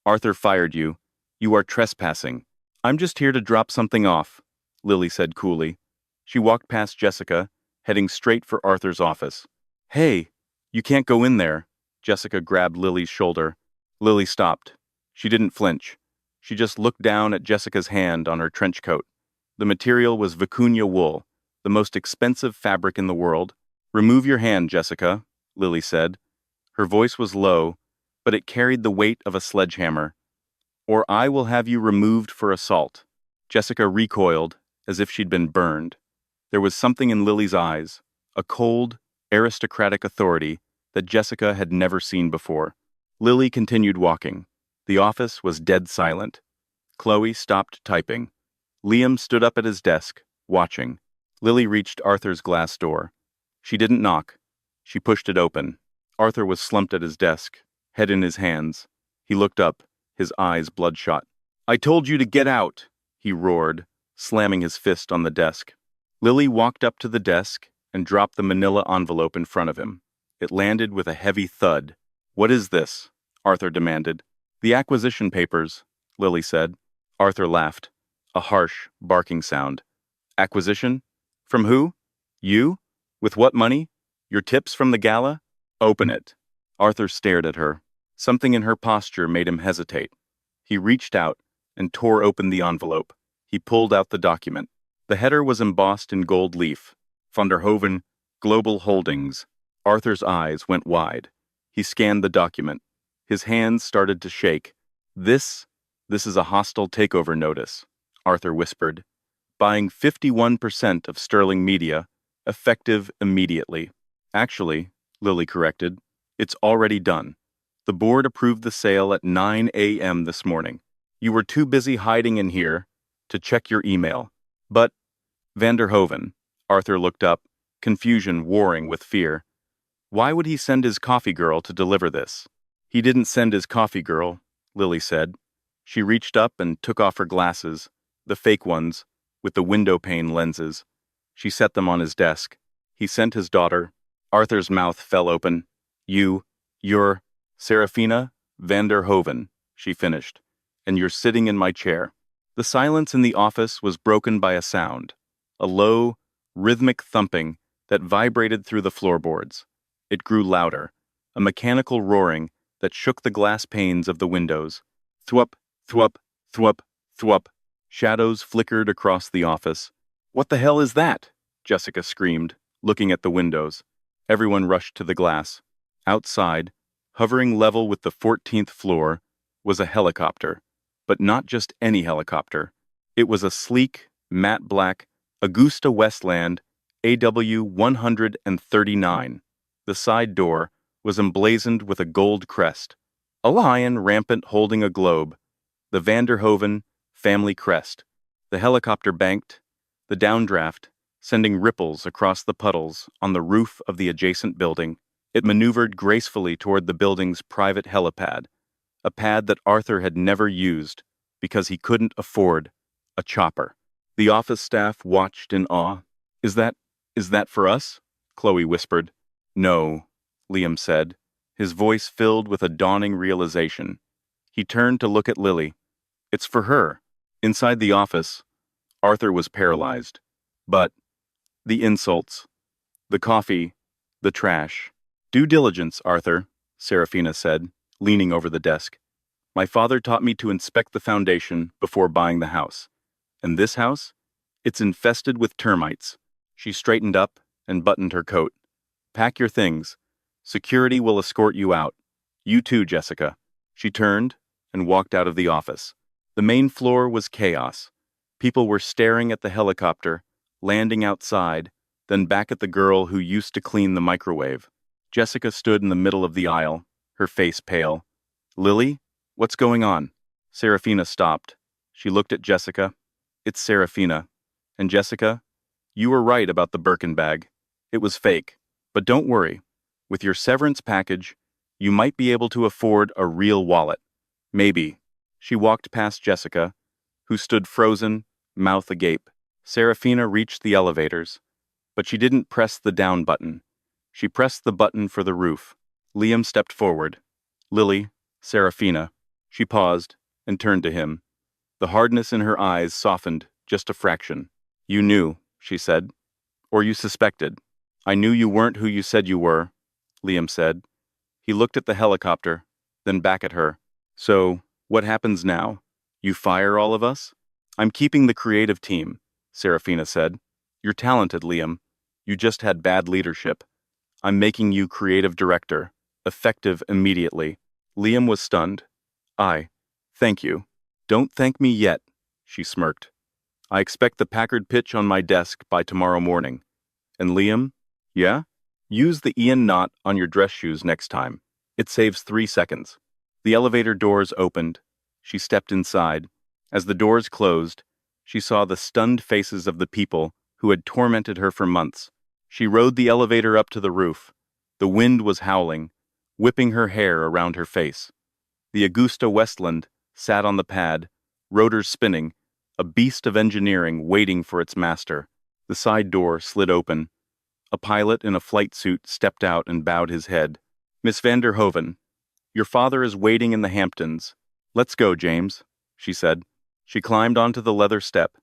"Arthur fired you. You are trespassing." "I'm just here to drop something off," Lily said coolly. She walked past Jessica, heading straight for Arthur's office. "Hey, you can't go in there." Jessica grabbed Lily's shoulder. Lily stopped. She didn't flinch. She just looked down at Jessica's hand on her trench coat. The material was vicuña wool, the most expensive fabric in the world. "Remove your hand, Jessica," Lily said. Her voice was low, but it carried the weight of a sledgehammer. "Or I will have you removed for assault." Jessica recoiled, as if she'd been burned. There was something in Lily's eyes, a cold, aristocratic authority that Jessica had never seen before. Lily continued walking. The office was dead silent. Chloe stopped typing. Liam stood up at his desk, watching. Lily reached Arthur's glass door. She didn't knock. She pushed it open. Arthur was slumped at his desk, head in his hands. He looked up, his eyes bloodshot. "I told you to get out," he roared, slamming his fist on the desk. Lily walked up to the desk and dropped the manila envelope in front of him. It landed with a heavy thud. "What is this?" Arthur demanded. "The acquisition papers," Lily said. Arthur laughed, a harsh, barking sound. "Acquisition? From who? You? With what money? Your tips from the gala? Open it." Arthur stared at her. Something in her posture made him hesitate. He reached out and tore open the envelope. He pulled out the document. The header was embossed in gold leaf. Van der Hoven, Global Holdings. Arthur's eyes went wide. He scanned the document. His hands started to shake. This is a hostile takeover notice," Arthur whispered. "Buying 51% of Sterling Media, effective immediately." "Actually," Lily corrected, "it's already done. The board approved the sale at 9 a.m. this morning. You were too busy hiding in here to check your email." "But, Van der Hoven," Arthur looked up, confusion warring with fear. "Why would he send his coffee girl to deliver this?" "He didn't send his coffee girl," Lily said. She reached up and took off her glasses, the fake ones, with the window pane lenses. She set them on his desk. "He sent his daughter." Arthur's mouth fell open. You're Serafina van der Hoven," she finished, "and you're sitting in my chair." The silence in the office was broken by a sound, a low, rhythmic thumping that vibrated through the floorboards. It grew louder, a mechanical roaring that shook the glass panes of the windows. Thwup, thwup, thwup, thwup. Shadows flickered across the office. "What the hell is that?" Jessica screamed, looking at the windows. Everyone rushed to the glass. Outside, hovering level with the 14th floor, was a helicopter. But not just any helicopter. It was a sleek, matte black Augusta Westland AW-139. The side door was emblazoned with a gold crest, a lion rampant holding a globe, the Vanderhoven family crest. The helicopter banked, the downdraft, sending ripples across the puddles on the roof of the adjacent building. It maneuvered gracefully toward the building's private helipad, a pad that Arthur had never used because he couldn't afford a chopper. The office staff watched in awe. Is that, is that for us? Chloe whispered. No, Liam said, his voice filled with a dawning realization. He turned to look at Lily. It's for her. Inside the office, Arthur was paralyzed. But the insults, the coffee, the trash. Due diligence, Arthur, Serafina said, leaning over the desk. My father taught me to inspect the foundation before buying the house. And this house? It's infested with termites. She straightened up and buttoned her coat. Pack your things. Security will escort you out. You too, Jessica. She turned and walked out of the office. The main floor was chaos. People were staring at the helicopter, landing outside, then back at the girl who used to clean the microwave. Jessica stood in the middle of the aisle, her face pale. Lily? What's going on? Serafina stopped. She looked at Jessica. It's Serafina. And Jessica, you were right about the Birkin bag. It was fake. But don't worry. With your severance package, you might be able to afford a real wallet. Maybe. She walked past Jessica, who stood frozen, mouth agape. Serafina reached the elevators, but she didn't press the down button. She pressed the button for the roof. Liam stepped forward. Lily, Serafina. She paused and turned to him. The hardness in her eyes softened just a fraction. You knew, she said. Or you suspected. I knew you weren't who you said you were, Liam said. He looked at the helicopter, then back at her. So, what happens now? You fire all of us? I'm keeping the creative team, Serafina said. You're talented, Liam. You just had bad leadership. I'm making you creative director, effective immediately. Liam was stunned. Thank you. Don't thank me yet, she smirked. I expect the Packard pitch on my desk by tomorrow morning. And Liam? Yeah? Use the Ian knot on your dress shoes next time. It saves 3 seconds. The elevator doors opened. She stepped inside. As the doors closed, she saw the stunned faces of the people who had tormented her for months. She rode the elevator up to the roof. The wind was howling, whipping her hair around her face. The Augusta Westland sat on the pad, rotors spinning, a beast of engineering waiting for its master. The side door slid open. A pilot in a flight suit stepped out and bowed his head. Miss Vanderhoven, your father is waiting in the Hamptons. Let's go, James, she said. She climbed onto the leather step.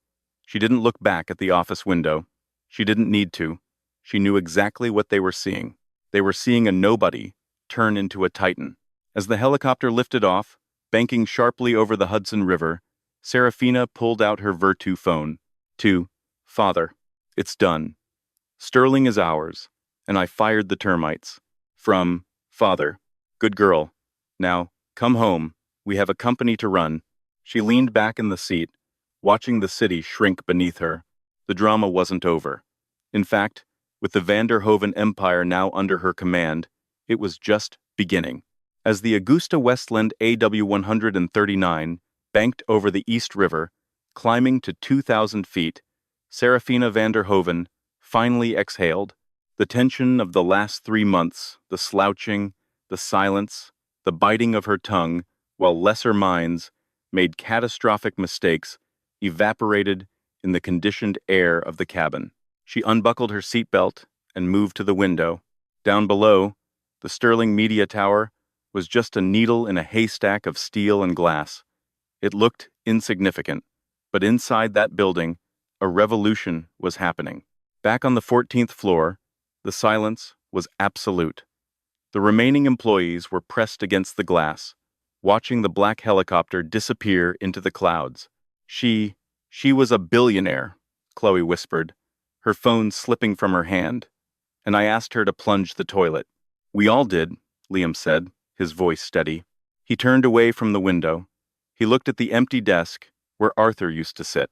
She didn't look back at the office window. She didn't need to. She knew exactly what they were seeing. They were seeing a nobody turn into a titan. As the helicopter lifted off, banking sharply over the Hudson River, Serafina pulled out her Vertu phone. To Father, it's done. Sterling is ours, and I fired the termites. From Father, good girl. Now, come home. We have a company to run. She leaned back in the seat, watching the city shrink beneath her. The drama wasn't over. In fact, with the Vanderhoven Empire now under her command, it was just beginning. As the Augusta Westland AW-139 banked over the East River, climbing to 2,000 feet, Serafina Vanderhoven finally exhaled. The tension of the last 3 months, the slouching, the silence, the biting of her tongue, while lesser minds made catastrophic mistakes, evaporated in the conditioned air of the cabin. She unbuckled her seatbelt and moved to the window. Down below, the Sterling Media Tower was just a needle in a haystack of steel and glass. It looked insignificant, but inside that building, a revolution was happening. Back on the 14th floor, the silence was absolute. The remaining employees were pressed against the glass, watching the black helicopter disappear into the clouds. She was a billionaire, Chloe whispered, her phone slipping from her hand, and I asked her to plunge the toilet. We all did, Liam said, his voice steady. He turned away from the window. He looked at the empty desk where Arthur used to sit.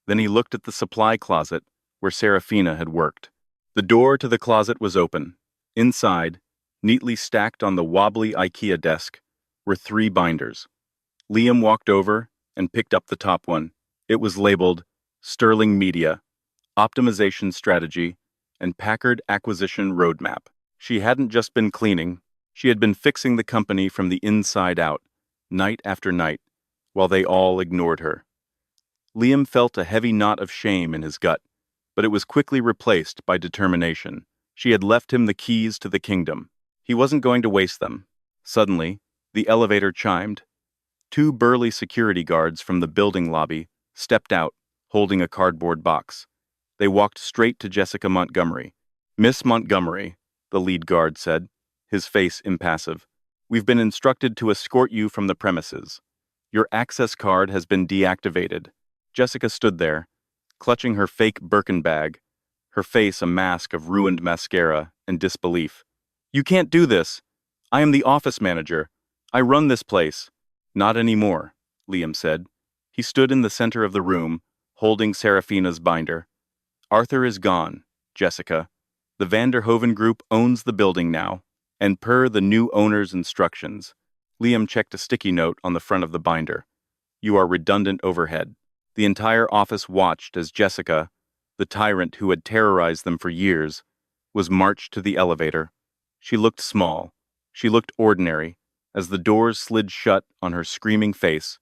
Then he looked at the supply closet where Serafina had worked. The door to the closet was open. Inside, neatly stacked on the wobbly IKEA desk, were 3 binders. Liam walked over and picked up the top one. It was labeled Sterling Media, Optimization Strategy, and Packard Acquisition Roadmap. She hadn't just been cleaning, she had been fixing the company from the inside out, night after night, while they all ignored her. Liam felt a heavy knot of shame in his gut, but it was quickly replaced by determination. She had left him the keys to the kingdom. He wasn't going to waste them. Suddenly, the elevator chimed. 2 burly security guards from the building lobby stepped out, holding a cardboard box. They walked straight to Jessica Montgomery. "Miss Montgomery," the lead guard said, his face impassive, "we've been instructed to escort you from the premises. Your access card has been deactivated." Jessica stood there, clutching her fake Birkin bag, her face a mask of ruined mascara and disbelief. "You can't do this. I am the office manager. I run this place." "Not anymore," Liam said. He stood in the center of the room, holding Serafina's binder. "Arthur is gone, Jessica. The Vanderhoven Group owns the building now, and per the new owner's instructions." Liam checked a sticky note on the front of the binder. "You are redundant overhead." The entire office watched as Jessica, the tyrant who had terrorized them for years, was marched to the elevator. She looked small. She looked ordinary. As the doors slid shut on her screaming face,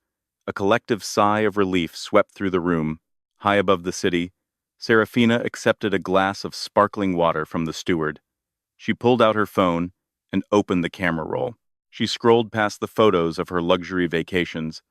a collective sigh of relief swept through the room. High above the city, Serafina accepted a glass of sparkling water from the steward. She pulled out her phone and opened the camera roll. She scrolled past the photos of her luxury vacations,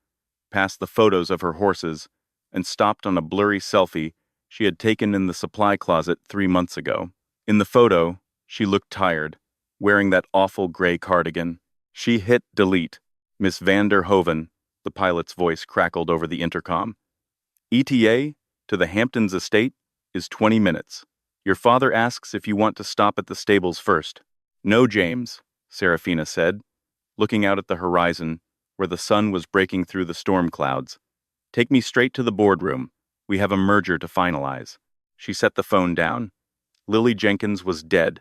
past the photos of her horses, and stopped on a blurry selfie she had taken in the supply closet 3 months ago. In the photo, she looked tired, wearing that awful gray cardigan. She hit delete. "Miss Vanderhoven," the pilot's voice crackled over the intercom. "ETA to the Hamptons estate is 20 minutes. Your father asks if you want to stop at the stables first." "No, James," Serafina said, looking out at the horizon where the sun was breaking through the storm clouds. "Take me straight to the boardroom. We have a merger to finalize." She set the phone down. Lily Jenkins was dead.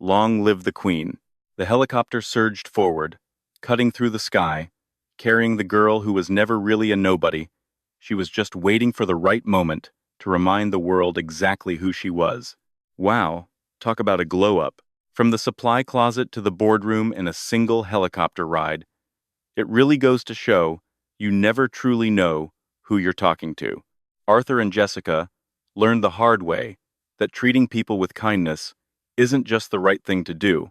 Long live the Queen. The helicopter surged forward, cutting through the sky, carrying the girl who was never really a nobody. She was just waiting for the right moment to remind the world exactly who she was. Wow, talk about a glow-up. From the supply closet to the boardroom in a single helicopter ride. It really goes to show you never truly know who you're talking to. Arthur and Jessica learned the hard way that treating people with kindness isn't just the right thing to do.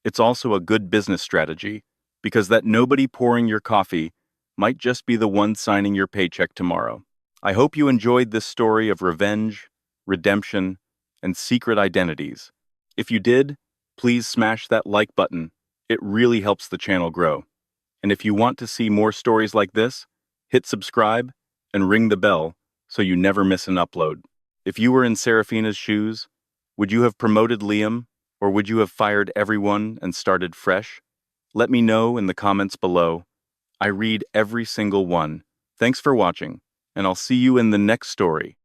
It's also a good business strategy, because that nobody pouring your coffee might just be the one signing your paycheck tomorrow. I hope you enjoyed this story of revenge, redemption, and secret identities. If you did, please smash that like button. It really helps the channel grow. And if you want to see more stories like this, hit subscribe and ring the bell so you never miss an upload. If you were in Serafina's shoes, would you have promoted Liam, or would you have fired everyone and started fresh? Let me know in the comments below. I read every single one. Thanks for watching, and I'll see you in the next story.